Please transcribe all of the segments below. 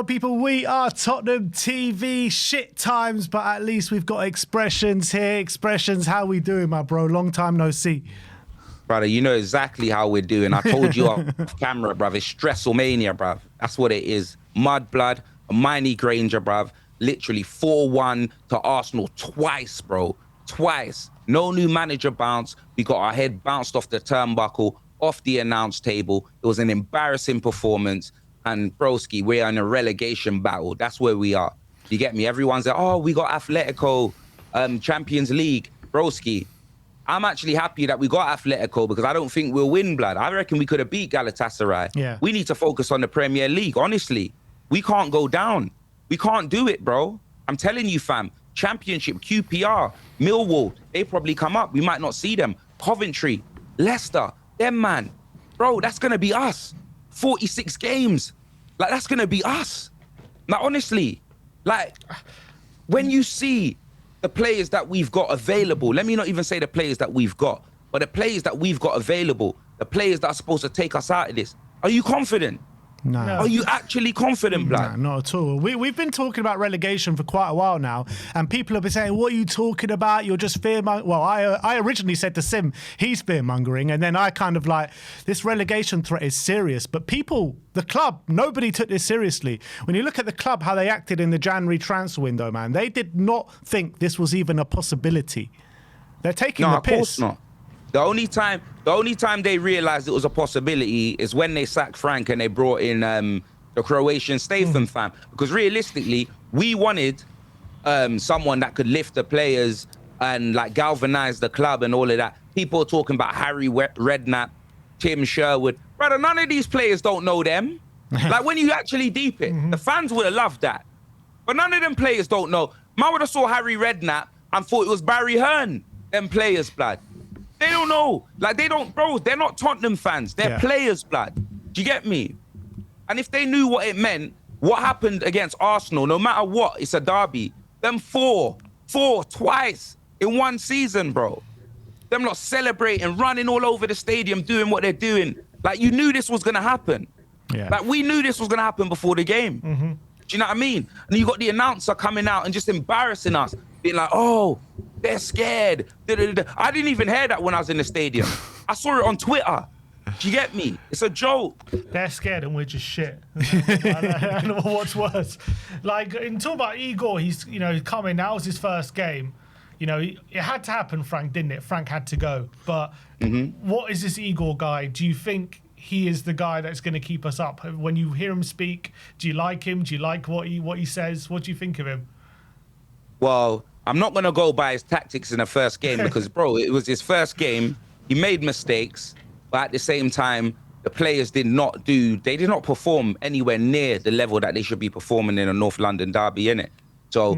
People, we are Tottenham TV. Shit times, but at least we've got expressions here. Expressions, how we doing, my bro? Long time no see. Brother, you know exactly how we're doing. I told you off camera, bruv. It's Stresselmania, bruv. That's what it is. Mud blood, Hermione Granger, bruv. Literally 4-1 to Arsenal twice, bro. Twice. No new manager bounce. We got our head bounced off the turnbuckle, off the announce table. It was an embarrassing performance. And broski, we're in a relegation battle. That's where we are. You get me? Everyone's like, oh, we got Atletico, Champions League. Broski, I'm actually happy that we got Atletico because I don't think we'll win, blood. I reckon we could have beat Galatasaray. Yeah. We need to focus on the Premier League, honestly. We can't go down. We can't do it, bro. I'm telling you, fam. Championship, QPR, Millwall, they probably come up. We might not see them. Coventry, Leicester, them, man. Bro, that's going to be us. 46 games. Like, that's going to be us. Like, honestly, like, when you see the players that we've got available, let me not even say the players that we've got, but the players that we've got available, the players that are supposed to take us out of this, are you confident? No. Are you actually confident, blood? No, not at all. We've been talking about relegation for quite a while now, and people have been saying, what are you talking about? You're just fear-mongering. Well, I originally said to Sim, he's fear-mongering, and then I kind of like, this relegation threat is serious, but people, the club, nobody took this seriously. When you look at the club, how they acted in the January transfer window, man, they did not think this was even a possibility. They're taking the piss. No, of course not. The only time they realized it was a possibility is when they sacked Frank and they brought in the Croatian Statham fam. Because realistically, we wanted someone that could lift the players and like galvanize the club and all of that. People are talking about Harry Redknapp, Tim Sherwood. Brother, none of these players don't know them. Like when you actually deep it, the fans would have loved that. But none of them players don't know. Man would have saw Harry Redknapp and thought it was Barry Hearn, them players, blood. They don't know. Like, they don't, bro, they're not Tottenham fans. They're players, blood. Do you get me? And if they knew what it meant, what happened against Arsenal, no matter what, it's a derby. Them four twice in one season, bro. Them not celebrating, running all over the stadium, doing what they're doing. Like, you knew this was going to happen. Yeah. Like, we knew this was going to happen before the game. Do you know what I mean? And you got the announcer coming out and just embarrassing us, being like, oh, they're scared. I didn't even hear that when I was in the stadium. I saw it on Twitter. Do you get me? It's a joke. They're scared and we're just shit. And what's worse? Like, in talking about Igor, he's, coming. That was his first game. It had to happen, Frank, didn't it? Frank had to go. But what is this Igor guy? Do you think he is the guy that's going to keep us up? When you hear him speak, do you like him? Do you like what he says? What do you think of him? Well, I'm not going to go by his tactics in the first game because, bro, it was his first game. He made mistakes, but at the same time, the players did not perform anywhere near the level that they should be performing in a North London derby, innit? So,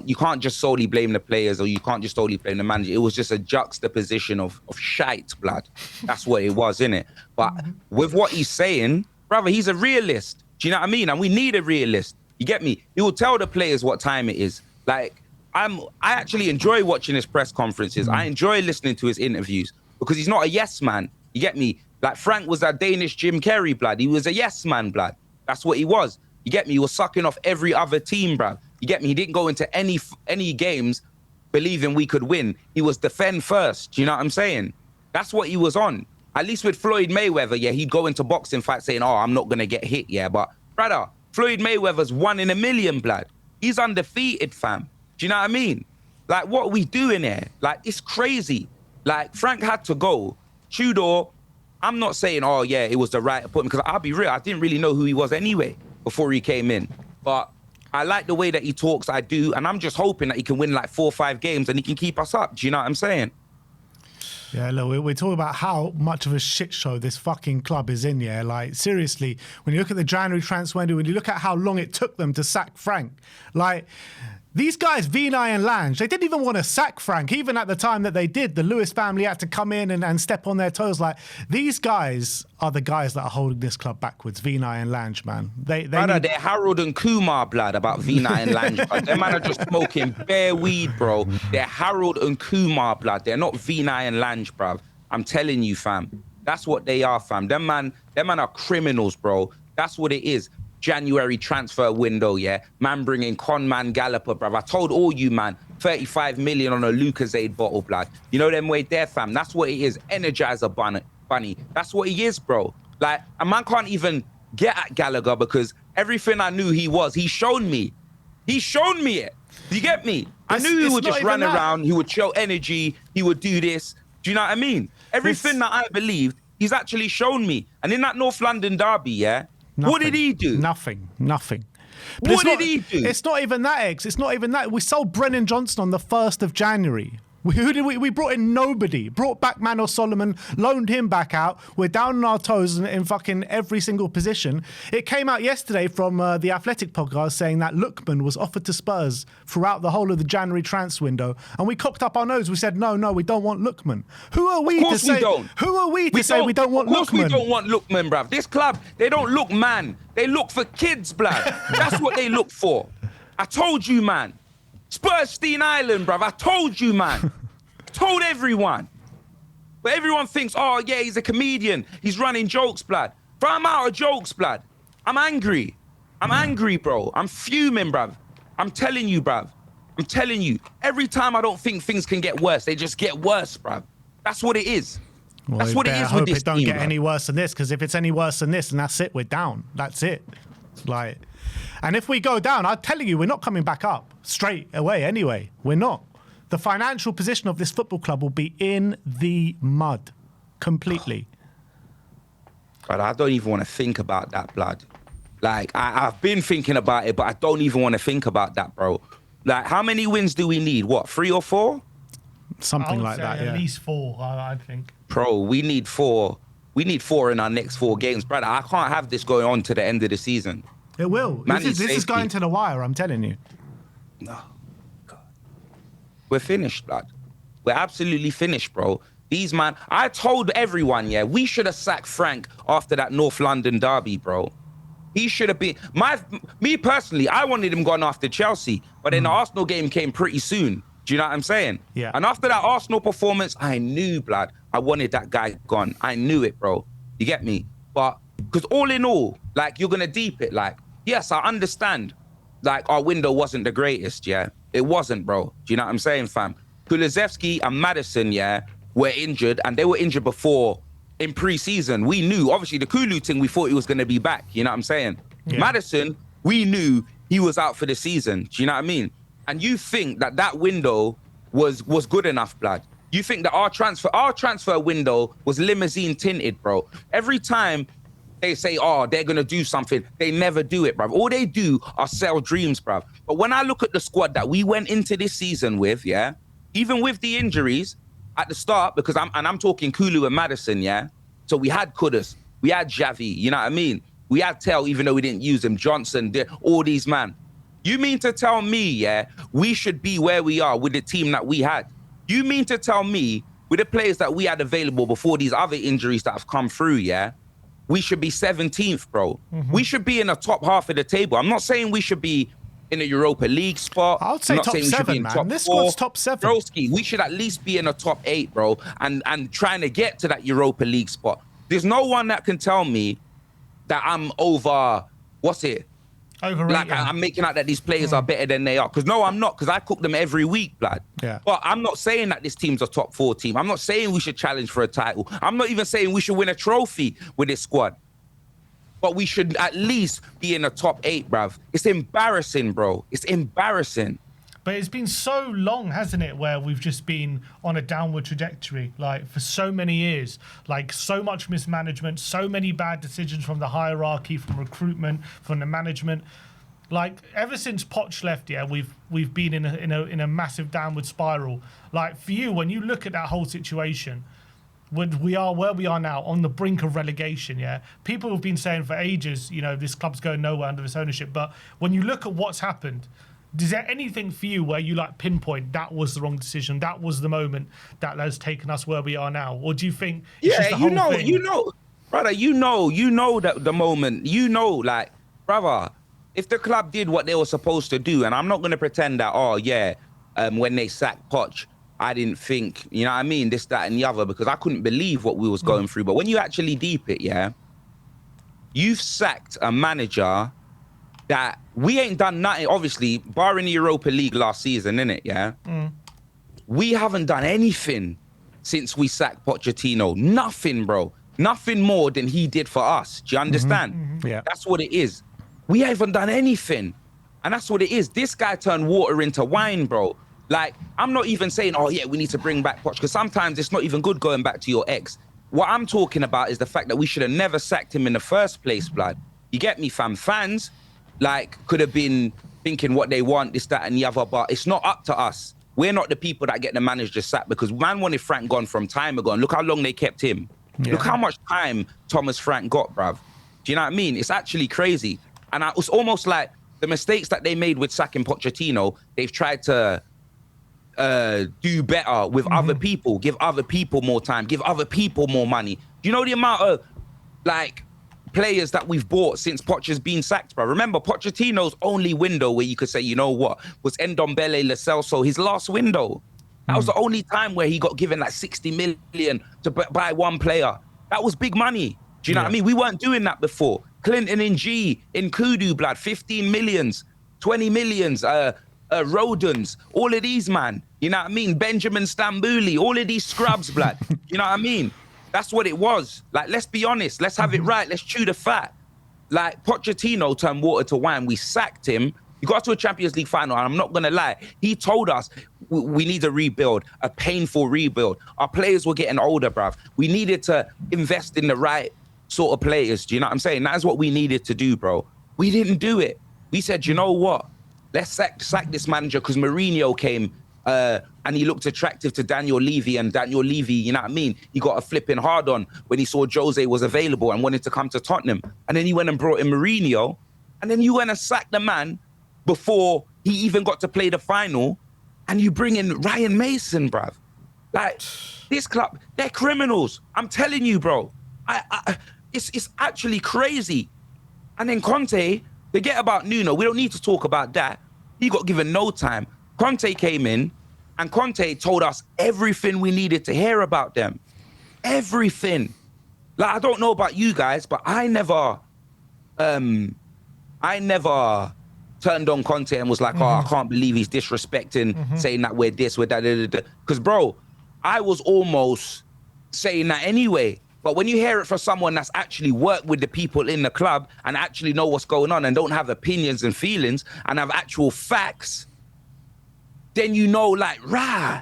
you can't just solely blame the players or you can't just solely blame the manager. It was just a juxtaposition of shite, blood. That's what it was, innit? But with what he's saying, brother, he's a realist. Do you know what I mean? And we need a realist. You get me? He will tell the players what time it is. Like, I actually enjoy watching his press conferences. I enjoy listening to his interviews because he's not a yes man. You get me? Like Frank was that Danish Jim Carrey, blood. He was a yes man, blood. That's what he was. You get me? He was sucking off every other team, bruv. You get me? He didn't go into any games believing we could win. He was defend first. Do you know what I'm saying? That's what he was on. At least with Floyd Mayweather, yeah, he'd go into boxing fights saying, oh, I'm not going to get hit, yeah. But, brother, Floyd Mayweather's 1 in a million, blood. He's undefeated, fam. Do you know what I mean? Like, what are we doing here? Like, it's crazy. Like, Frank had to go. Tudor, I'm not saying, oh, yeah, it was the right appointment, because I'll be real, I didn't really know who he was anyway before he came in. But I like the way that he talks, I do, and I'm just hoping that he can win like 4 or 5 games and he can keep us up. Do you know what I'm saying? Yeah, look, we're talking about how much of a shit show this fucking club is in, yeah? Like, seriously, when you look at the January transfer window, when you look at how long it took them to sack Frank, like, these guys, Vinay and Lange, they didn't even want to sack Frank. Even at the time that they did, the Lewis family had to come in and step on their toes. Like, these guys are the guys that are holding this club backwards, Vinay and Lange, man. Brother, they're Harold and Kumar, blood, about Vinay and Lange. Them man are just smoking bare weed, bro. They're Harold and Kumar, blood. They're not Vinay and Lange, bruv. I'm telling you, fam. That's what they are, fam. Them man are criminals, bro. That's what it is. January transfer window, yeah? Man bringing Conman Gallagher, bruv. I told all you, man, 35 million on a Lucozade bottle, blood. You know them way there, fam. That's what he is. Energizer bunny. That's what he is, bro. Like, a man can't even get at Gallagher because everything I knew he was, he shown me. He showed me it. Do you get me? I knew he would just run around, he would show energy, he would do this. Do you know what I mean? Everything that I believed, he's actually shown me. And in that North London derby, yeah, what did he do? Nothing. But what did he do? It's not even that, Eggs. It's not even that. We sold Brennan Johnson on the 1st of January. Who did we brought in nobody. Brought back Manor Solomon, loaned him back out. We're down on our toes in fucking every single position. It came out yesterday from the Athletic podcast saying that Lookman was offered to Spurs throughout the whole of the January transfer window. And we cocked up our nose. We said, no, we don't want Lookman. Who are we to say? Who are we to say we don't want Lookman? Of course we don't want Lookman, bruv. This club, they don't look man. They look for kids, blood. That's what they look for. I told you, man. Spursteen Island, bruv. I told you, man. Told everyone. But everyone thinks, oh, yeah, he's a comedian. He's running jokes, blood. Bro, I'm out of jokes, blood. I'm angry. I'm angry, bro. I'm fuming, bruv. I'm telling you, bruv. I'm telling you. Every time I don't think things can get worse, they just get worse, bruv. That's what it is. Well, that's what it is with this it don't team, get bruv. any worse than this, because if it's any worse than this, then that's it. We're down. That's it. Like... And if we go down, I'm telling you, we're not coming back up straight away anyway. We're not. The financial position of this football club will be in the mud completely. But I don't even want to think about that, blood. Like, I've been thinking about it, but I don't even want to think about that, bro. Like, how many wins do we need? What, 3 or 4? Something like that, yeah. At least 4, I think. Bro, we need 4. We need 4 in our next 4 games, brother. I can't have this going on to the end of the season. It will. This is going to the wire, I'm telling you. No. God. We're finished, blood. We're absolutely finished, bro. These man, I told everyone, yeah, we should have sacked Frank after that North London derby, bro. He should have been, me personally, I wanted him gone after Chelsea, but then the Arsenal game came pretty soon. Do you know what I'm saying? Yeah. And after that Arsenal performance, I knew, blood, I wanted that guy gone. I knew it, bro. You get me? But, because all in all, like, you're going to deep it, like, yes, I understand. Like, our window wasn't the greatest, yeah? It wasn't, bro. Do you know what I'm saying, fam? Kulusevski and Maddison, yeah, were injured, and they were injured before in pre-season. We knew, obviously, the Kulu thing, we thought he was going to be back. You know what I'm saying? Yeah. Maddison, we knew he was out for the season. Do you know what I mean? And you think that that window was good enough, blood? You think that our transfer window was limousine tinted, bro? Every time they say, oh, they're going to do something, they never do it, bruv. All they do are sell dreams, bruv. But when I look at the squad that we went into this season with, yeah, even with the injuries at the start, because I'm talking Kulu and Maddison, yeah? So we had Kudus, we had Javi, you know what I mean? We had Tell, even though we didn't use him, Johnson, all these man. You mean to tell me, yeah, we should be where we are with the team that we had? You mean to tell me, with the players that we had available before these other injuries that have come through, yeah, we should be 17th, bro. We should be in the top half of the table. I'm not saying we should be in a Europa League spot. I would say top 7, man. This squad's top 7. Broski, we should at least be in the top 8, bro, and trying to get to that Europa League spot. There's no one that can tell me that I'm overrated. Like, I'm making out that these players are better than they are. Because no, I'm not, because I cook them every week, blood. Yeah. But I'm not saying that this team's a top 4 team. I'm not saying we should challenge for a title. I'm not even saying we should win a trophy with this squad. But we should at least be in the top 8, bruv. It's embarrassing, bro. It's embarrassing. But it's been so long, hasn't it, where we've just been on a downward trajectory, like, for so many years. Like, so much mismanagement, so many bad decisions from the hierarchy, from recruitment, from the management. Like, ever since Poch left, yeah, we've been in a massive downward spiral. Like, for you, when you look at that whole situation, when we are where we are now, on the brink of relegation, yeah, people have been saying for ages, you know, this club's going nowhere under this ownership. But when you look at what's happened, is there anything for you where you like pinpoint that was the wrong decision, that was the moment that has taken us where we are now? Or do you think it's just the whole thing? you know, brother, you know that the moment, you know, like, brother, if the club did what they were supposed to do, and I'm not going to pretend that, oh, yeah, when they sacked Poch, I didn't think, you know what I mean, this, that, and the other, because I couldn't believe what we was going through. But when you actually deep it, yeah, you've sacked a manager that we ain't done nothing, obviously, barring the Europa League last season, innit, yeah? We haven't done anything since we sacked Pochettino. Nothing, bro. Nothing more than he did for us. Do you understand? Yeah. That's what it is. We haven't done anything. And that's what it is. This guy turned water into wine, bro. Like, I'm not even saying, oh, yeah, we need to bring back Poch, because sometimes it's not even good going back to your ex. What I'm talking about is the fact that we should have never sacked him in the first place, blood. You get me, fam? Fans, like, could have been thinking what they want, this, that, and the other, but it's not up to us. We're not the people that get the manager sacked, because man wanted Frank gone from time ago, and look how long they kept him. Yeah. Look how much time Thomas Frank got, bruv. Do you know what I mean? It's actually crazy. And it's almost like the mistakes that they made with sacking Pochettino, they've tried to do better with other people, give other people more time, give other people more money. Do you know the amount of, like, players that we've bought since Poch has been sacked, bro? Remember, Pochettino's only window where you could say, you know what, was Ndombele, Lo Celso, his last window. That was the only time where he got given like 60 million to buy one player. That was big money. Do you know what I mean? We weren't doing that before. Clinton in G, in Kudu, blood, 15 millions, 20 millions, Rodens, all of these, man. You know what I mean? Benjamin Stambouli, all of these scrubs, blood. You know what I mean? That's what it was. Like, let's be honest. Let's have it right. Let's chew the fat. Like, Pochettino turned water to wine. We sacked him. We got to a Champions League final, and I'm not going to lie. He told us we need a rebuild, a painful rebuild. Our players were getting older, bruv. We needed to invest in the right sort of players. Do you know what I'm saying? That's what we needed to do, bro. We didn't do it. We said, you know what? Let's sack this manager, because Mourinho came and he looked attractive to Daniel Levy, and Daniel Levy, you know what I mean? He got a flipping hard on when he saw Jose was available and wanted to come to Tottenham. And then he went and brought in Mourinho, and then you went and sacked the man before he even got to play the final, and you bring in Ryan Mason, bruv. Like, this club, they're criminals. I'm telling you, bro. It's actually crazy. And then Conte, forget about Nuno. We don't need to talk about that. He got given no time. Conte came in, and Conte told us everything we needed to hear about them. Everything. Like, I don't know about you guys, but I never turned on Conte and was like, oh, I can't believe he's disrespecting, saying that we're this, we're that, because, bro, I was almost saying that anyway. But when you hear it from someone that's actually worked with the people in the club and actually know what's going on and don't have opinions and feelings and have actual facts, then you know, like, rah,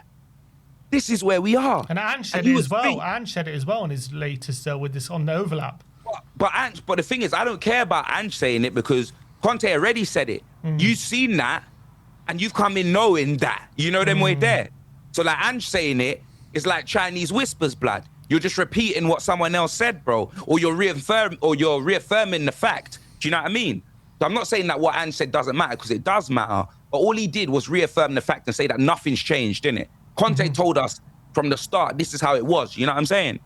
this is where we are. And Ange said it as well. Ange said it as well in his latest with this on the overlap. But the thing is, I don't care about Ange saying it, because Conte already said it. You've seen that, and you've come in knowing that. You know them way there. So like Ange saying it is like Chinese whispers, blood. You're just repeating what someone else said, bro, or you're reaffirming the fact. Do you know what I mean? So I'm not saying that what Ange said doesn't matter, because it does matter. But all he did was reaffirm the fact and say that nothing's changed, innit? Conte told us from the start, this is how it was. You know what I'm saying?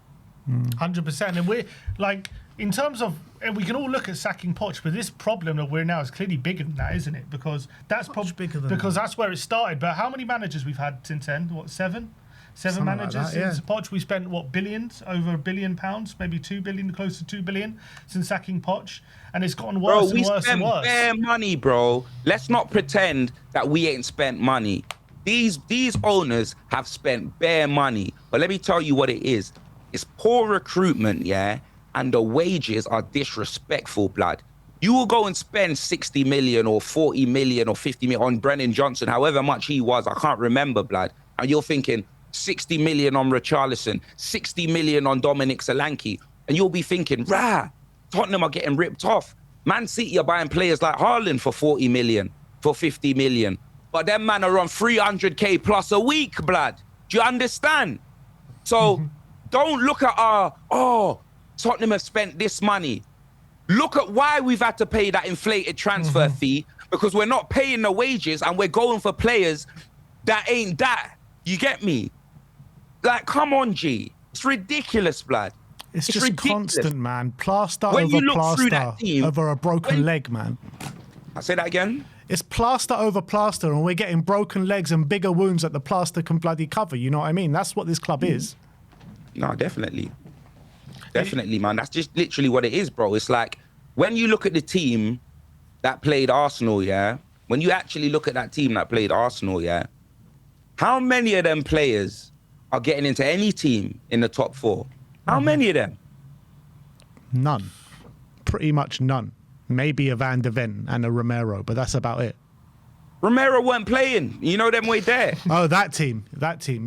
100%. And we're like, in terms of, and we can all look at sacking Poch, but this problem that we're in now is clearly bigger than that, isn't it? Because that's probably bigger than because that's where it started. But how many managers we've had since then? What, seven Something managers like that, since Poch? We spent what, billions, over £1 billion, maybe 2 billion, close to 2 billion since sacking Poch, and it's gotten worse and worse and worse. We spent bare money, bro. Let's not pretend that we ain't spent money. These owners have spent bare money, but let me tell you what it is. It's poor recruitment, yeah, and the wages are disrespectful, blood. You will go and spend 60 million or 40 million or 50 million on Brennan Johnson, however much he was, I can't remember, blood. And you're thinking 60 million on Richarlison, 60 million on Dominic Solanke. And you'll be thinking, rah, Tottenham are getting ripped off. Man City are buying players like Haaland for 40 million, for 50 million. But them man are on 300k plus a week, blood. Do you understand? So don't look at Tottenham have spent this money. Look at why we've had to pay that inflated transfer fee, because we're not paying the wages and we're going for players that ain't that. You get me? Like, come on, G. It's ridiculous, blood. It's just ridiculous. Constant, man. Plaster when over you look plaster through that team, over a broken leg, man. I say that again? It's plaster over plaster, and we're getting broken legs and bigger wounds that the plaster can bloody cover. You know what I mean? That's what this club is. No, definitely. Definitely, man. That's just literally what it is, bro. It's like, when you look at the team that played Arsenal, yeah, when you actually look at that team that played Arsenal, yeah, how many of them players are getting into any team in the top 4? How many of them? None. Pretty much none. Maybe a Van de Ven and a Romero, but that's about it. Romero weren't playing. You know them way there. Oh, that team,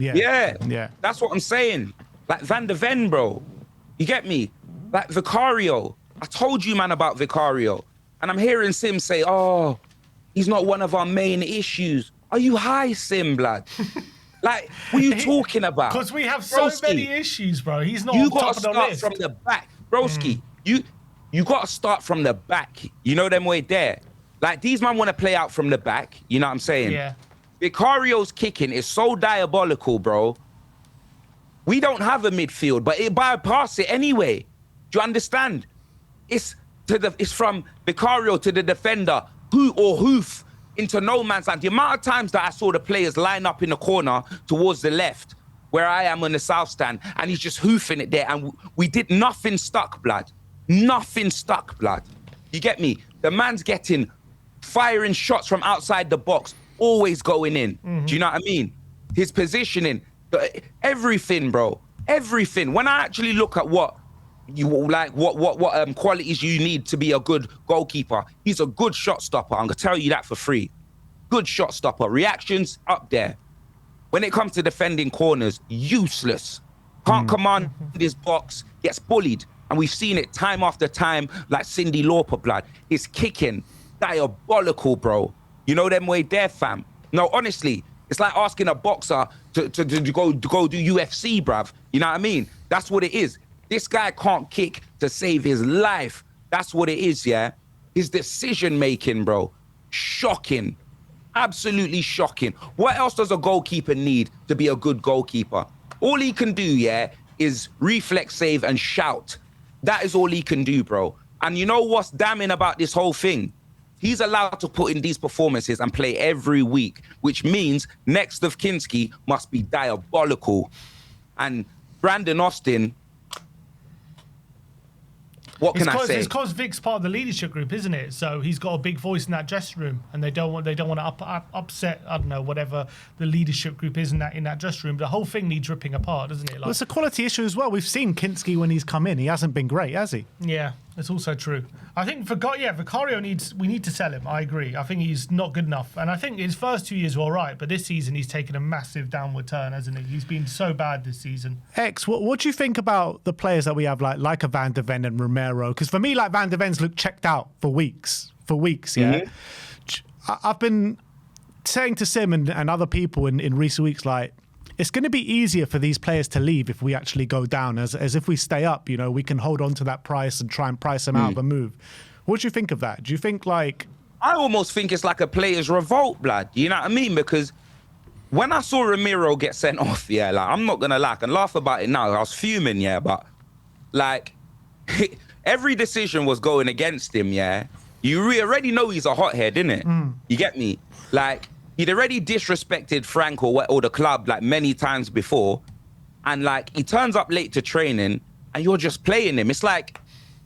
yeah. Yeah. That's what I'm saying. Like Van de Ven, bro. You get me? Like Vicario. I told you, man, about Vicario. And I'm hearing Sim say, oh, he's not one of our main issues. Are you high, Sim, blood? Like, what are you talking about? Because we have so many issues, bro. He's not on top of the list. You got to start from the back. Broski, you got to start from the back. You know them way there. Like, these man want to play out from the back. You know what I'm saying? Yeah. Vicario's kicking is so diabolical, bro. We don't have a midfield, but it bypass it anyway. Do you understand? It's from Vicario to the defender, hoof into no man's land. The amount of times that I saw the players line up in the corner towards the left, where I am on the south stand, and he's just hoofing it there, and we did nothing stuck, blood. Nothing stuck, blood. You get me? The man's getting firing shots from outside the box, always going in. Do you know what I mean? His positioning, everything, bro. Everything. When I actually look at what qualities you need to be a good goalkeeper, he's a good shot stopper. I'm gonna tell you that for free. Good shot stopper. Reactions up there. When it comes to defending corners, useless. Can't command his box, gets bullied. And we've seen it time after time, like Cindy Lauper, blood. His kicking, diabolical, bro. You know them way there, fam. No, honestly, it's like asking a boxer to go do UFC, bruv. You know what I mean? That's what it is. This guy can't kick to save his life. That's what it is, yeah? His decision-making, bro, shocking. Absolutely shocking. What else does a goalkeeper need to be a good goalkeeper? All he can do, yeah, is reflex save and shout. That is all he can do, bro. And you know what's damning about this whole thing? He's allowed to put in these performances and play every week, which means next of Kinski must be diabolical. And Brandon Austin, what can I say? It's because Vic's part of the leadership group, isn't it? So he's got a big voice in that dressing room, and they don't want to upset, I don't know, whatever the leadership group is in that dressing room. The whole thing needs ripping apart, doesn't it? Like, well, it's a quality issue as well. We've seen Kinski when he's come in; he hasn't been great, has he? Yeah, it's also true. I think Vicario we need to sell him. I agree. I think he's not good enough, and I think his first 2 years were all right, but this season he's taken a massive downward turn, hasn't he? He's been so bad this season. X, what do you think about the players that we have, like a Van de Ven and Romero? Because for me, like Van de Ven's looked checked out for weeks. Yeah. I've been saying to Sim and other people in recent weeks, like, it's going to be easier for these players to leave if we actually go down, as if we stay up, you know, we can hold on to that price and try and price them out of a move. What do you think of that? Do you think, like... I almost think it's like a player's revolt, blood. You know what I mean? Because when I saw Ramiro get sent off, yeah, like, I'm not going to lie, I can laugh about it now. I was fuming, yeah, but, like, every decision was going against him, yeah? You already know he's a hothead, innit? You get me? Like, he'd already disrespected Frank or the club, like, many times before. And, like, he turns up late to training and you're just playing him. It's like,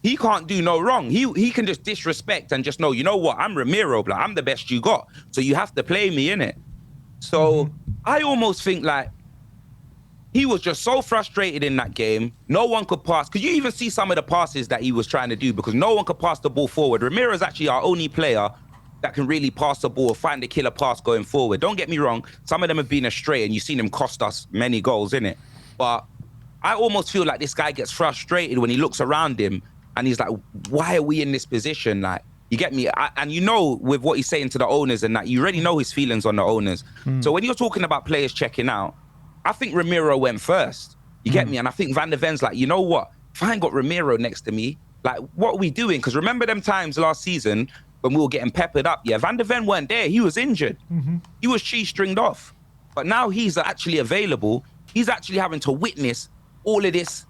he can't do no wrong. He can just disrespect and just know, you know what? I'm Ramiro, like, I'm the best you got. So you have to play me, innit? So I almost think, like, he was just so frustrated in that game. No one could pass. Could you even see some of the passes that he was trying to do? Because no one could pass the ball forward. Ramiro's actually our only player that can really pass the ball, find the killer pass going forward. Don't get me wrong. Some of them have been astray and you've seen him cost us many goals, innit? But I almost feel like this guy gets frustrated when he looks around him and he's like, why are we in this position? Like, you get me? And you know, with what he's saying to the owners and that, you already know his feelings on the owners. So when you're talking about players checking out, I think Ramiro went first. You get me? And I think Van de Ven's like, you know what? If I ain't got Ramiro next to me, like, what are we doing? Because remember them times last season when we were getting peppered up? Yeah, Van de Ven weren't there. He was injured. He was stringed off. But now he's actually available. He's actually having to witness all of this,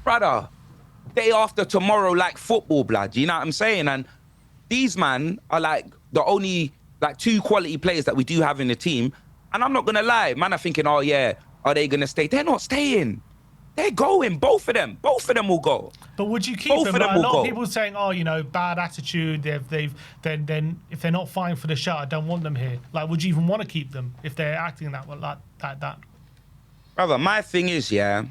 brother, day after tomorrow, like football, blood. You know what I'm saying? And these man are like the only like 2 quality players that we do have in the team. And I'm not going to lie, man are thinking, oh yeah, are they going to stay? They're not staying. they're going. Both of them will go. But would you keep Both them? of them Like, a will lot go. of people saying, "Oh, you know, bad attitude. Then if they're not fighting for the shirt, I don't want them here." Like, would you even want to keep them if they're acting that that? Brother, my thing is, yeah,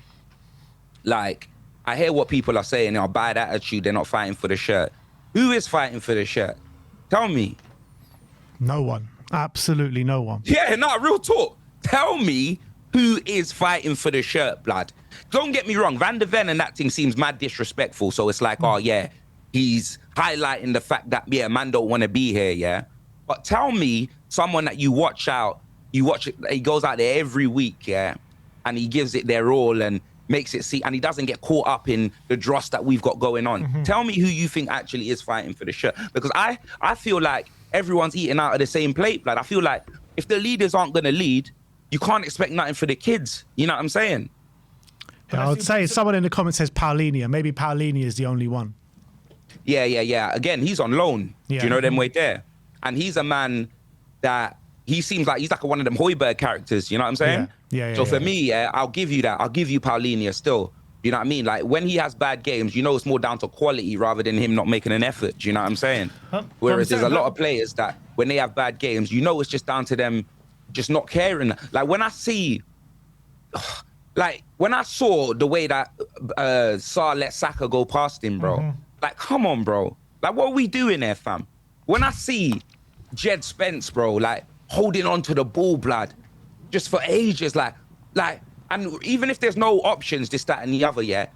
like, I hear what people are saying, bad attitude, they're not fighting for the shirt. Who is fighting for the shirt? Tell me. No one. Absolutely no one. Yeah, no, real talk. Tell me who is fighting for the shirt, blood. Don't get me wrong, Van de Ven and that thing seems mad disrespectful. So it's like, oh yeah, he's highlighting the fact that, yeah, man don't want to be here, yeah? But tell me someone that you watch it, he goes out there every week, yeah? And he gives it their all and makes it see, and he doesn't get caught up in the dross that we've got going on. Tell me who you think actually is fighting for the shirt. Because I feel like everyone's eating out of the same plate, blood. I feel like if the leaders aren't going to lead, you can't expect nothing for the kids. You know what I'm saying? Yeah, I would say someone in the comments says Paulinho. Maybe Paulinho is the only one. Yeah. Again, he's on loan. Yeah. Do you know them way there? And he's a man that he seems like he's like one of them Hoiberg characters. You know what I'm saying? Yeah. So for me, yeah, I'll give you that. I'll give you Paulinho still. You know what I mean? Like when he has bad games, you know it's more down to quality rather than him not making an effort. Do you know what I'm saying? Whereas there's a lot of players that when they have bad games, you know it's just down to them just not caring. Like when I saw the way that Sarr let Saka go past him, bro. Like, come on, bro. Like, what are we doing there, fam? When I see Jed Spence, bro, like holding on to the ball, blood, just for ages, like, and even if there's no options, this, that, and the other, yeah,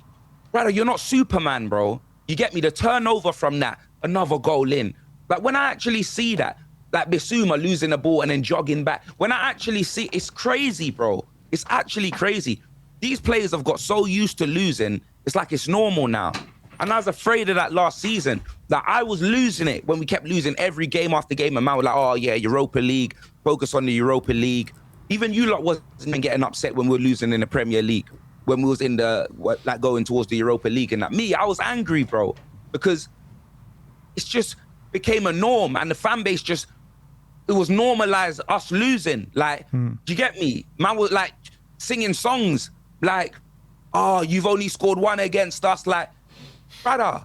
brother, you're not Superman, bro. You get me? The turnover from that, another goal in. Like, when I actually see that, like Bissouma losing the ball and then jogging back, when I actually see, it's crazy, bro. It's actually crazy. These players have got so used to losing, it's like it's normal now. And I was afraid of that last season. That I was losing it when we kept losing every game after game. And man was like, oh yeah, Europa League, focus on the Europa League. Even you lot wasn't even getting upset when we were losing in the Premier League, when we was in the, like going towards the Europa League and that. Me, I was angry, bro, because it's just became a norm and the fan base just, it was normalized us losing. Like, do you get me? Man was like singing songs like, oh, you've only scored one against us. Like, brother,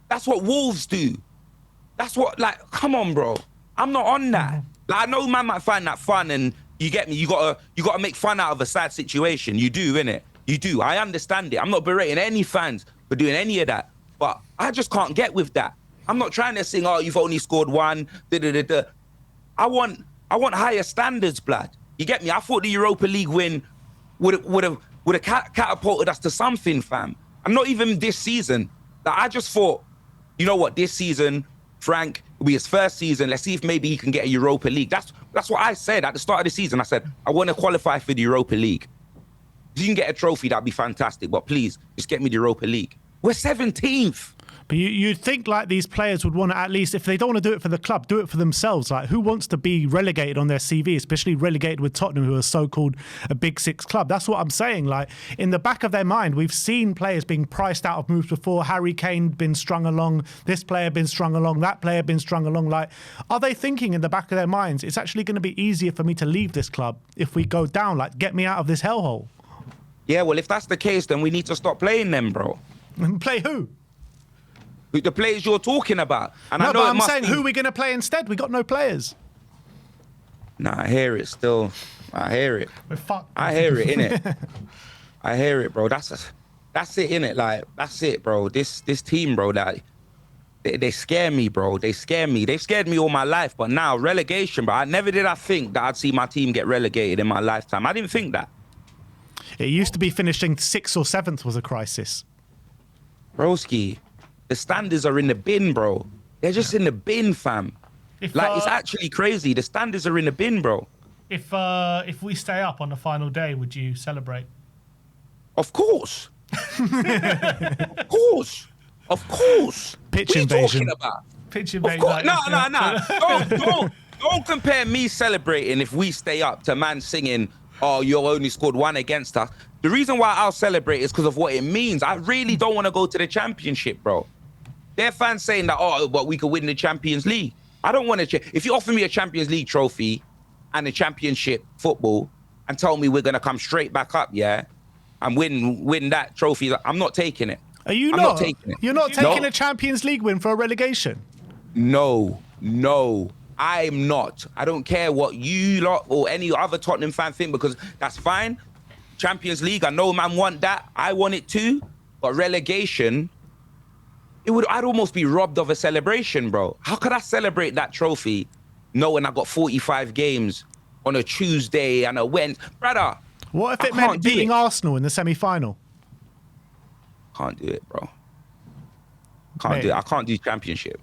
that's what Wolves do. That's what, like, come on, bro. I'm not on that. Like, I know man might find that fun and you get me, you gotta make fun out of a sad situation. You do, innit? You do. I understand it. I'm not berating any fans for doing any of that. But I just can't get with that. I'm not trying to sing, oh, you've only scored one, da-da-da-da. I want higher standards, blood. You get me? I thought the Europa League win would have catapulted us to something, fam. And not even this season. Like, I just thought, you know what, this season, Frank, it'll be his first season. Let's see if maybe he can get a Europa League. That's what I said at the start of the season. I said, I want to qualify for the Europa League. If you can get a trophy, that'd be fantastic. But please, just get me the Europa League. We're 17th. But you'd think like these players would want to, at least if they don't want to do it for the club, do it for themselves. Like, who wants to be relegated on their CV, especially relegated with Tottenham, who are so-called a Big Six club? That's what I'm saying. Like, in the back of their mind, we've seen players being priced out of moves before. Harry Kane been strung along, this player been strung along, that player been strung along. Like, are they thinking in the back of their minds, it's actually going to be easier for me to leave this club if we go down? Like, get me out of this hellhole. Yeah, well, if that's the case, then we need to stop playing them, bro. Play who? The players you're talking about. And no, I know but I'm saying, be... who are we going to play instead? We got no players. Nah, I hear it still. I hear it. We're fucked. I hear it, innit? I hear it, bro. That's it, innit? Like, that's it, bro. This team, bro, that they scare me, bro. They scare me. They've scared me all my life. But now, relegation, bro. Never did I think that I'd see my team get relegated in my lifetime. I didn't think that. It used to be finishing 6th or 7th was a crisis. Broski, the standards are in the bin, bro. They're just in the bin, fam. It's actually crazy. The standards are in the bin, bro. If we stay up on the final day, would you celebrate? Of course. Of course. Of course. Pitch what invasion. Are you talking about? Pitch invasion. Of course. No. Don't compare me celebrating if we stay up to man singing, oh, you only scored one against us. The reason why I'll celebrate is because of what it means. I really don't want to go to the championship, bro. There are fans saying that, oh, but we could win the Champions League. I don't want to. If you offer me a Champions League trophy and a championship football and tell me we're going to come straight back up, yeah, and win that trophy. I'm not taking it. Are you I'm not taking it. You're not taking No. a Champions League win for a relegation? No, I'm not. I don't care what you lot or any other Tottenham fan think, because that's fine. Champions League, I know man want that. I want it too. But relegation, I'd almost be robbed of a celebration, bro. How could I celebrate that trophy knowing I got 45 games on a Tuesday and a Wednesday? Brother, What if it meant beating Arsenal in the semi-final? Can't do it, bro. Can't do it. I can't do championship.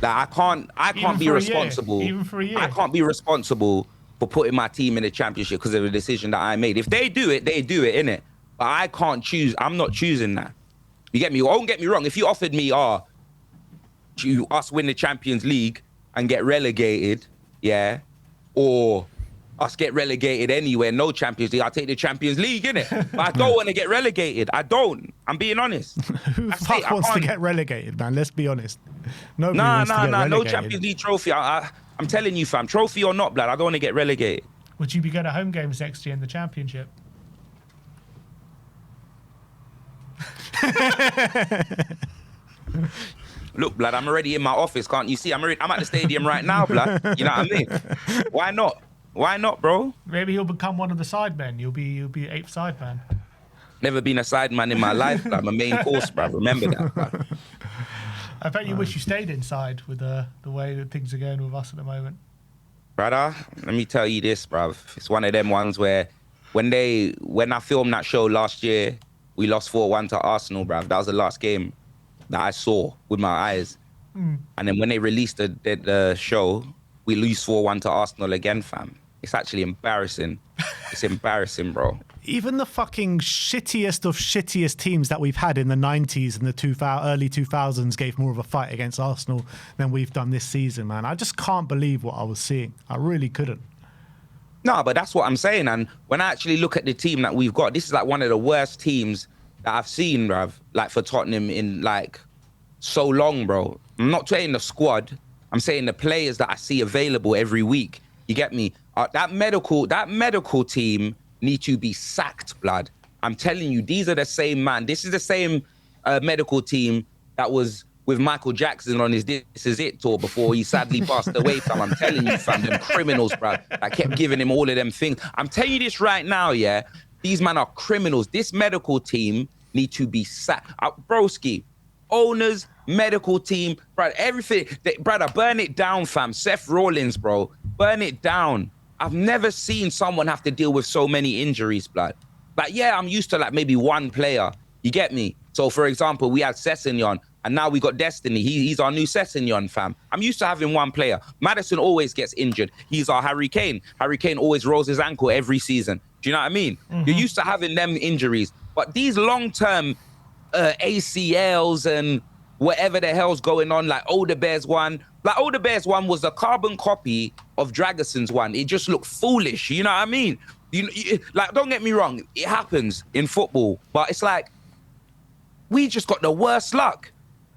Like, I can't be responsible. Even for a year. I can't be responsible for putting my team in the championship because of a decision that I made. If they do it, innit? But I can't choose. I'm not choosing that. You get me? Don't get me wrong. If you offered me, us win the Champions League and get relegated, yeah, or us get relegated anywhere, no Champions League, I'll take the Champions League, innit? But I don't want to get relegated. I don't. I'm being honest. Who the fuck wants to get relegated, man? Let's be honest. Nobody wants to get relegated. No Champions League trophy. I'm telling you, fam, trophy or not, blood, I don't want to get relegated. Would you be going to home games next year in the Championship? Look, blood, I'm already in my office, can't you see? I'm at the stadium right now, blood. You know what I mean? Why not? Why not, bro? Maybe he'll become one of the sidemen. You'll be 8th sideman. Never been a sideman in my life, blood. I'm a main course, bruv. Remember that, blood. I bet you wish you stayed inside with the way that things are going with us at the moment. Brother, let me tell you this, bruv. It's one of them ones where when I filmed that show last year, we lost 4-1 to Arsenal, bruv. That was the last game that I saw with my eyes. And then when they released the show, we lose 4-1 to Arsenal again, fam. It's actually embarrassing. It's embarrassing, bro. Even the fucking shittiest of shittiest teams that we've had in the 90s and the early 2000s gave more of a fight against Arsenal than we've done this season, man. I just can't believe what I was seeing. I really couldn't. No, but that's what I'm saying. And when I actually look at the team that we've got, this is like one of the worst teams that I've seen, bruv, like for Tottenham in like so long, bro. I'm not saying the squad. I'm saying the players that I see available every week. You get me? That medical team need to be sacked, blood. I'm telling you, these are the same man. This is the same medical team that was with Michael Jackson on his This Is It tour before he sadly passed away, fam. I'm telling you, fam, them criminals, bruv. I kept giving him all of them things. I'm telling you this right now, yeah? These men are criminals. This medical team need to be sacked. Broski, owners, medical team, brother, everything. Brother, burn it down, fam. Seth Rollins, bro. Burn it down. I've never seen someone have to deal with so many injuries, blood. Like, yeah, I'm used to like maybe one player. You get me? So, for example, we had Sessegnon, and now we got Destiny. He's our new Sessegnon, fam. I'm used to having one player. Madison always gets injured. He's our Harry Kane. Harry Kane always rolls his ankle every season. Do you know what I mean? You're used to having them injuries. But these long-term ACLs and whatever the hell's going on, like Odebear's one. Like Odebear's one was a carbon copy of Dragason's one. It just looked foolish. You know what I mean? Like, don't get me wrong. It happens in football. But it's like, we just got the worst luck.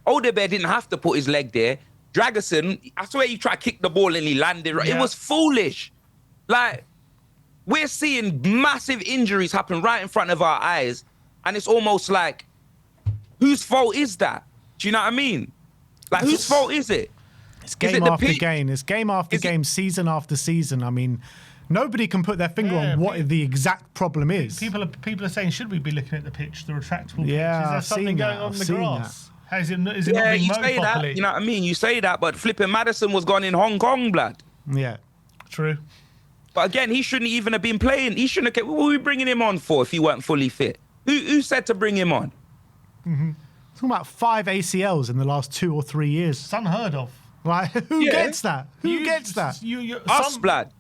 Odebear didn't have to put his leg there. Dragason, I swear he tried to kick the ball and he landed right. Yeah. It was foolish. Like, we're seeing massive injuries happen right in front of our eyes. And it's almost like, whose fault is that? Do you know what I mean? Like, whose fault is it? It's game after game. It's game after game, season after season. I mean, nobody can put their finger on what the exact problem is. People are saying, should we be looking at the pitch, the retractable pitch? Yeah, is there something going on in the grass? Is it not being you mowed say properly? That, you know what I mean? You say that, but flipping Madison was gone in Hong Kong, blood. Yeah. True. But again, he shouldn't even have been playing. He shouldn't have. What were we bringing him on for if he weren't fully fit? Who said to bring him on? Talking about 5 ACLs in the last 2 or 3 years. It's unheard of. Like, who gets that? Who gets that? Us, blood.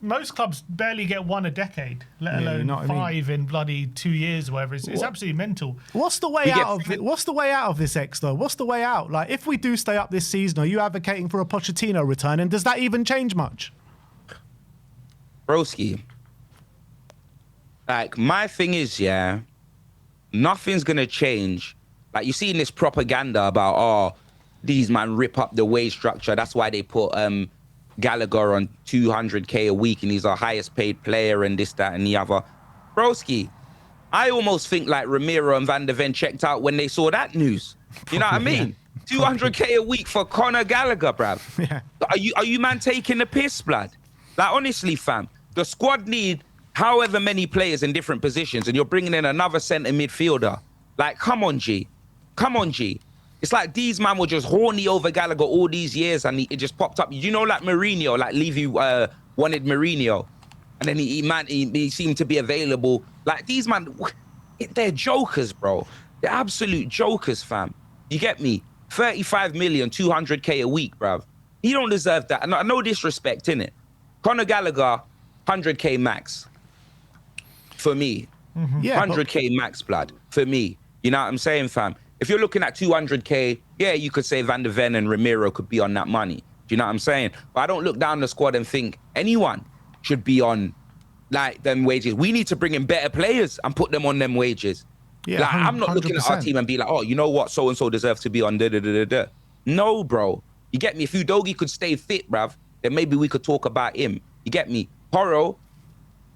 Most clubs barely get one a decade, let alone 5 in bloody 2 years or whatever. It's absolutely mental. What's the way out of it? What's the way out of this, X, though? What's the way out? Like, if we do stay up this season, are you advocating for a Pochettino return? And does that even change much? Broski, like, my thing is, yeah, nothing's going to change. Like, you see in this propaganda about, these man rip up the wage structure. That's why they put Gallagher on 200K a week and he's our highest paid player and this, that, and the other. Broski, I almost think like Ramiro and Van der Ven checked out when they saw that news. You know what I mean? Yeah. 200K a week for Conor Gallagher, bruv. Yeah. Are you man taking the piss, blood? Like, honestly, fam, the squad need however many players in different positions, and you're bringing in another centre midfielder. Like, come on, G. Come on, G. It's like these man were just horny over Gallagher all these years, and it just popped up. You know, like Mourinho, like Levy wanted Mourinho, and then he seemed to be available. Like, these man, they're jokers, bro. They're absolute jokers, fam. You get me? 35 million, 200K a week, bruv. He don't deserve that. No disrespect, innit? Conor Gallagher, 100K max. For me. Mm-hmm. Yeah, 100K max, blood. For me. You know what I'm saying, fam? If you're looking at 200K, yeah, you could say Van der Ven and Ramiro could be on that money. Do you know what I'm saying? But I don't look down the squad and think anyone should be on, like, them wages. We need to bring in better players and put them on them wages. Yeah, like, I'm not 100%. Looking at our team and be like, oh, you know what? So-and-so deserves to be on da-da-da-da-da. No, bro. You get me? If Udogie could stay fit, bruv, then maybe we could talk about him. You get me? Porro,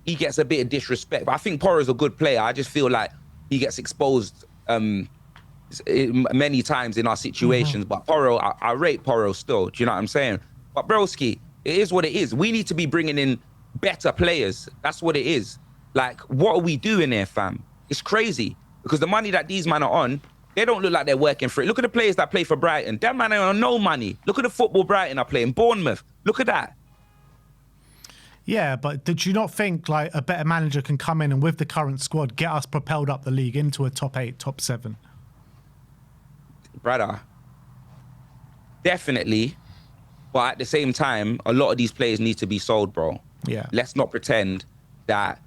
he gets a bit of disrespect. But I think Porro's a good player. I just feel like he gets exposed many times in our situations. Mm-hmm. But Porro, I rate Porro still. Do you know what I'm saying? But broski, it is what it is. We need to be bringing in better players. That's what it is. Like, what are we doing here, fam? It's crazy. Because the money that these men are on, they don't look like they're working for it. Look at the players that play for Brighton. Them man are on no money. Look at the football Brighton are playing. Bournemouth. Look at that. Yeah, but did you not think like a better manager can come in and with the current squad get us propelled up the league into a top 8, top 7? Brother, definitely. But at the same time, a lot of these players need to be sold, bro. Yeah. Let's not pretend that,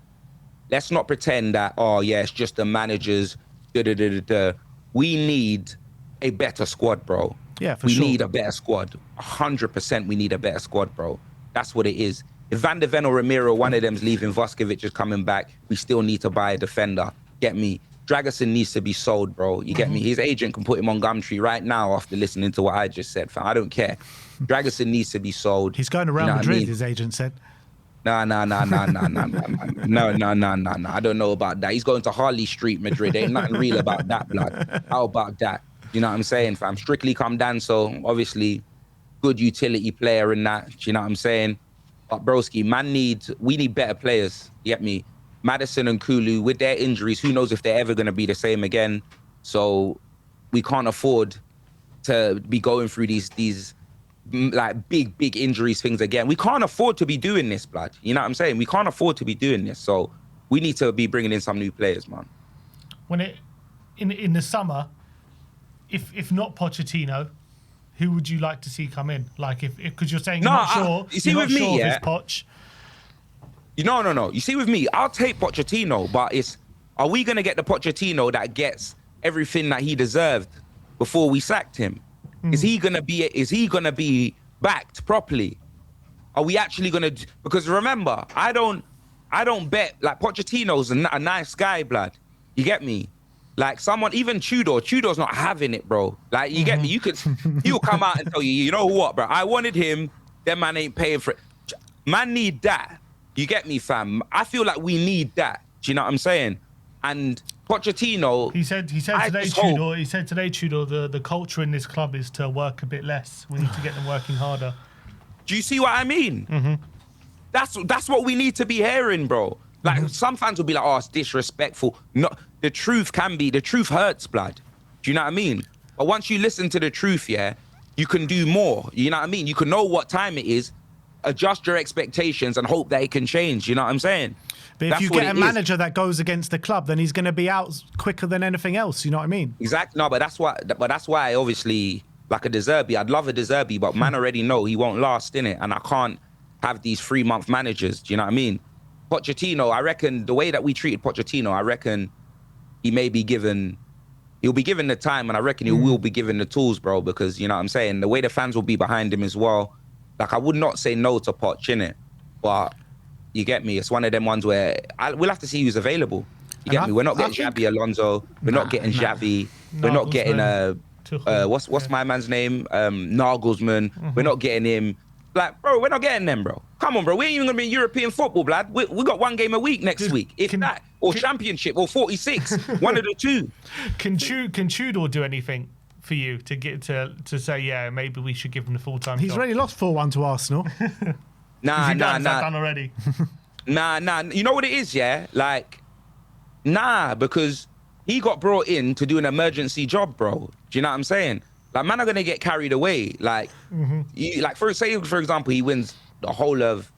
oh, yeah, it's just the managers. We need a better squad, bro. Yeah, for sure. We need a better squad. 100% we need a better squad, bro. That's what it is. If Van der Ven or Ramiro, one of them's leaving, Vuskovic is coming back, we still need to buy a defender. Get me? Dragusin needs to be sold, bro. You get me? His agent can put him on Gumtree right now after listening to what I just said, fam. I don't care. Dragusin needs to be sold. He's going to Real Madrid, his agent said. No. I don't know about that. He's going to Harley Street, Madrid. Ain't nothing real about that, blood. How about that? You know what I'm saying, fam? Strictly come down, so obviously good utility player in that. Do you know what I'm saying? But broski, we need better players. You get me? Maddison and Kulu, with their injuries, who knows if they're ever going to be the same again. So we can't afford to be going through these like big injuries things again. We can't afford to be doing this, blood. You know what I'm saying? We can't afford to be doing this. So we need to be bringing in some new players, man. In the summer, if not Pochettino, who would you like to see come in? Like, because you're saying you're not sure. You see, with me, yeah. Poch. No. You see, with me, I'll take Pochettino, but are we going to get the Pochettino that gets everything that he deserved before we sacked him? Is he gonna be backed properly? Are we actually gonna? Because remember, I don't bet. Like, Pochettino's a nice guy, blood. You get me? Like, someone, even Tudor's not having it, bro. Like, you get me? He'll come out and tell you, you know what, bro? I wanted him. That man ain't paying for it. Man need that. You get me, fam? I feel like we need that. Do you know what I'm saying? And Pochettino, he said today, Tudor, the culture in this club is to work a bit less. We need to get them working harder. Do you see what I mean? Mm-hmm. That's what we need to be hearing, bro. Like, some fans will be like, oh, it's disrespectful. No, the truth hurts, blood. Do you know what I mean? But once you listen to the truth, yeah, you can do more. You know what I mean? You can know what time it is, adjust your expectations and hope that it can change. You know what I'm saying? But if you get a manager that goes against the club, then he's going to be out quicker than anything else. You know what I mean? Exactly. No, but that's why obviously, like a De Zerbi, I'd love a De Zerbi, but man already know he won't last, innit? And I can't have these 3-month managers. Do you know what I mean? Pochettino, I reckon the way that we treated Pochettino, I reckon he'll be given the time, and I reckon he will be given the tools, bro, because, you know what I'm saying, the way the fans will be behind him as well. Like, I would not say no to Poch, innit? But you get me? It's one of them ones where we'll have to see who's available. You get me? We're not getting Xabi Alonso. We're not getting Xavi. We're not getting what's my man's name? Nagelsmann. We're not getting him. Like, bro, we're not getting them, bro. Come on, bro. We ain't even gonna be in European football, blood. We got one game a week next week. If that, or championship or 46. One of the two. Can Tudor do anything for you to get to say, yeah, maybe we should give him the full-time He's job? already lost 4-1 to Arsenal. Nah. Is that done already? Nah. You know what it is, yeah? Like, nah, because he got brought in to do an emergency job, bro. Do you know what I'm saying? Like, man are gonna get carried away. Like, for example, he wins the whole of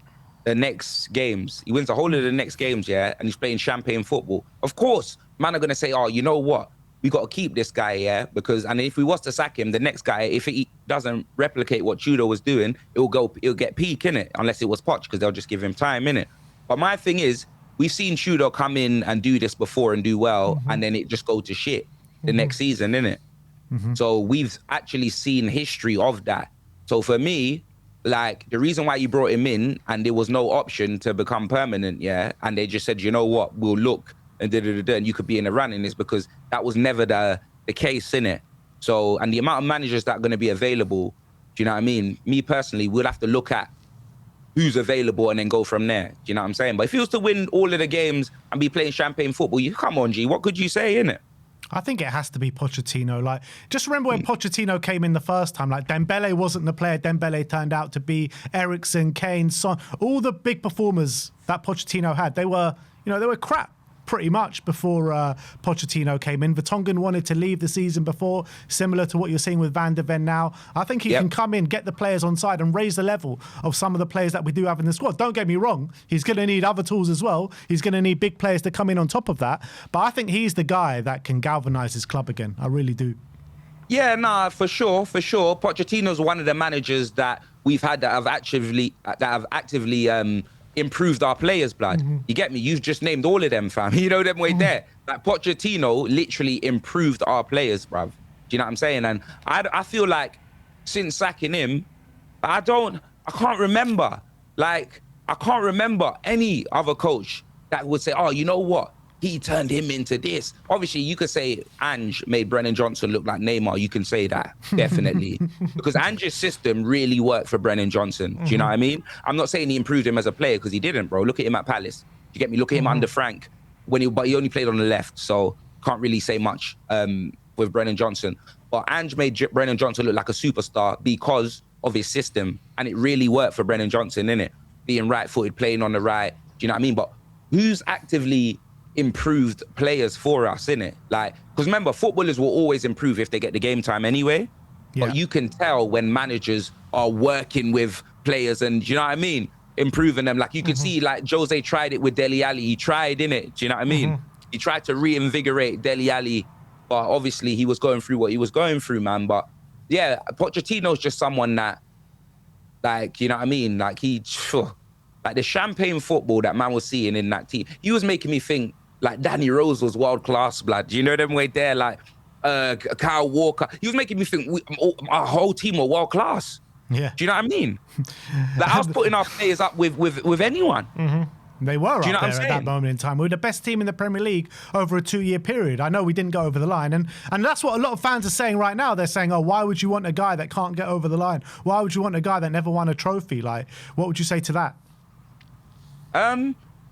the next games. He wins the whole of the next games, yeah, and he's playing champagne football. Of course, man are gonna say, oh, you know what? We got to keep this guy, yeah, and if we was to sack him, the next guy, if he doesn't replicate what Tudor was doing, it'll get peak, innit? Unless it was Poch, because they'll just give him time, innit? But my thing is, we've seen Tudor come in and do this before and do well, and then it just go to shit the next season, innit? So we've actually seen history of that. So for me, like, the reason why you brought him in and there was no option to become permanent, yeah, and they just said, you know what, we'll look and and you could be in the running, is because that was never the case, innit? So, and the amount of managers that are going to be available, do you know what I mean? Me personally, we'll have to look at who's available and then go from there. Do you know what I'm saying? But if he was to win all of the games and be playing champagne football, come on, G, what could you say, innit? I think it has to be Pochettino. Like, just remember when Pochettino came in the first time, like Dembele wasn't the player Dembele turned out to be. Eriksen, Kane, Son, all the big performers that Pochettino had, they were crap pretty much before Pochettino came in. Vertonghen wanted to leave the season before, similar to what you're seeing with Van de Ven now. I think he can come in, get the players on side and raise the level of some of the players that we do have in the squad. Don't get me wrong, he's going to need other tools as well. He's going to need big players to come in on top of that. But I think he's the guy that can galvanise his club again. I really do. Yeah, nah, for sure. Pochettino's one of the managers that we've had that have actively improved our players, blood. You get me? You've just named all of them, fam. You know them way there. Like, Pochettino literally improved our players, bruv. Do you know what I'm saying? And I feel like since sacking him, I can't remember any other coach that would say, oh, you know what? He turned him into this. Obviously, you could say Ange made Brennan Johnson look like Neymar. You can say that, definitely. Because Ange's system really worked for Brennan Johnson. Do you know what I mean? I'm not saying he improved him as a player, because he didn't, bro. Look at him at Palace. You get me? Look at him under Frank, but he only played on the left, so can't really say much with Brennan Johnson. But Ange made Brennan Johnson look like a superstar because of his system, and it really worked for Brennan Johnson, innit? Being right-footed, playing on the right. Do you know what I mean? But who's actively improved players for us, innit? Like, because remember, footballers will always improve if they get the game time anyway. But you can tell when managers are working with players and, you know what I mean, improving them. Like, you can see, like, Jose tried it with Dele Alli. He tried, innit? Do you know what I mean? He tried to reinvigorate Dele Alli, but obviously he was going through what he was going through, man. But yeah, Pochettino's just someone that, like, you know what I mean? Like, like the champagne football that man was seeing in that team, he was making me think like Danny Rose was world class, blood. You know them way there, like Kyle Walker. He was making me think our whole team were world class. Yeah. Do you know what I mean? Like, I was putting our players up with anyone. They were up there at that moment in time. We were the best team in the Premier League over a 2-year period. I know we didn't go over the line. And that's what a lot of fans are saying right now. They're saying, oh, why would you want a guy that can't get over the line? Why would you want a guy that never won a trophy? Like, what would you say to that?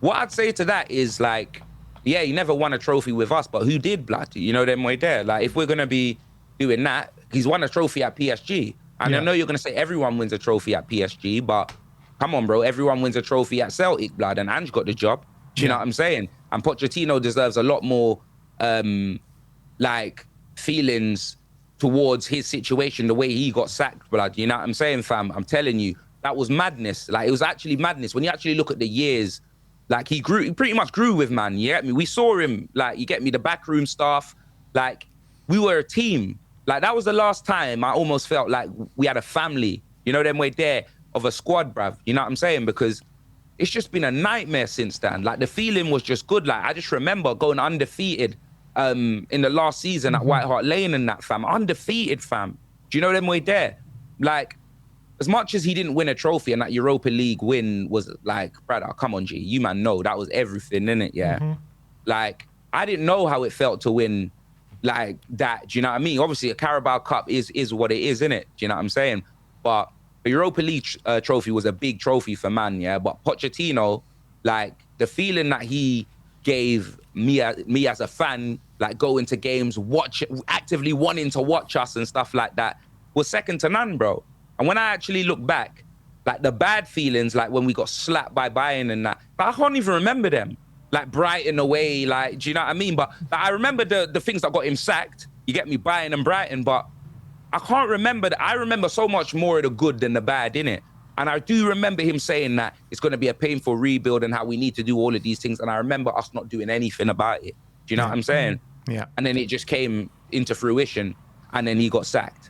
What I'd say to that is, like, yeah, he never won a trophy with us, but who did, blood? You know them way there. Like, if we're going to be doing that, he's won a trophy at PSG. And I know you're going to say everyone wins a trophy at PSG, but come on, bro. Everyone wins a trophy at Celtic, blood, and Ange got the job. Do you know what I'm saying? And Pochettino deserves a lot more, like, feelings towards his situation, the way he got sacked, blood. You know what I'm saying, fam? I'm telling you, that was madness. Like, it was actually madness. When you actually look at the years, like, he pretty much grew with man, you get me? We saw him, like, you get me, the backroom staff, like, we were a team. Like, that was the last time I almost felt like we had a family, you know, them way there, of a squad, bruv. You know what I'm saying? Because it's just been a nightmare since then. Like, the feeling was just good. Like, I just remember going undefeated in the last season at White Hart Lane and that, fam. Undefeated, fam. Do you know them way there? Like, as much as he didn't win a trophy and that Europa League win was like, brother, come on, G, you man know that was everything, innit? Yeah. Like, I didn't know how it felt to win like that. Do you know what I mean? Obviously, a Carabao Cup is what it is, innit? Do you know what I'm saying? But the Europa League trophy was a big trophy for man, yeah? But Pochettino, like, the feeling that he gave me as a fan, like going to games, actively wanting to watch us and stuff like that, was second to none, bro. And when I actually look back, like the bad feelings, like when we got slapped by Bayern and that, but I can't even remember them. Like Brighton away, like, do you know what I mean? But like, I remember the things that got him sacked. You get me, Bayern and Brighton, but I can't remember that. I remember so much more of the good than the bad, innit? And I do remember him saying that it's going to be a painful rebuild and how we need to do all of these things. And I remember us not doing anything about it. Do you know what I'm saying? Yeah. And then it just came into fruition and then he got sacked.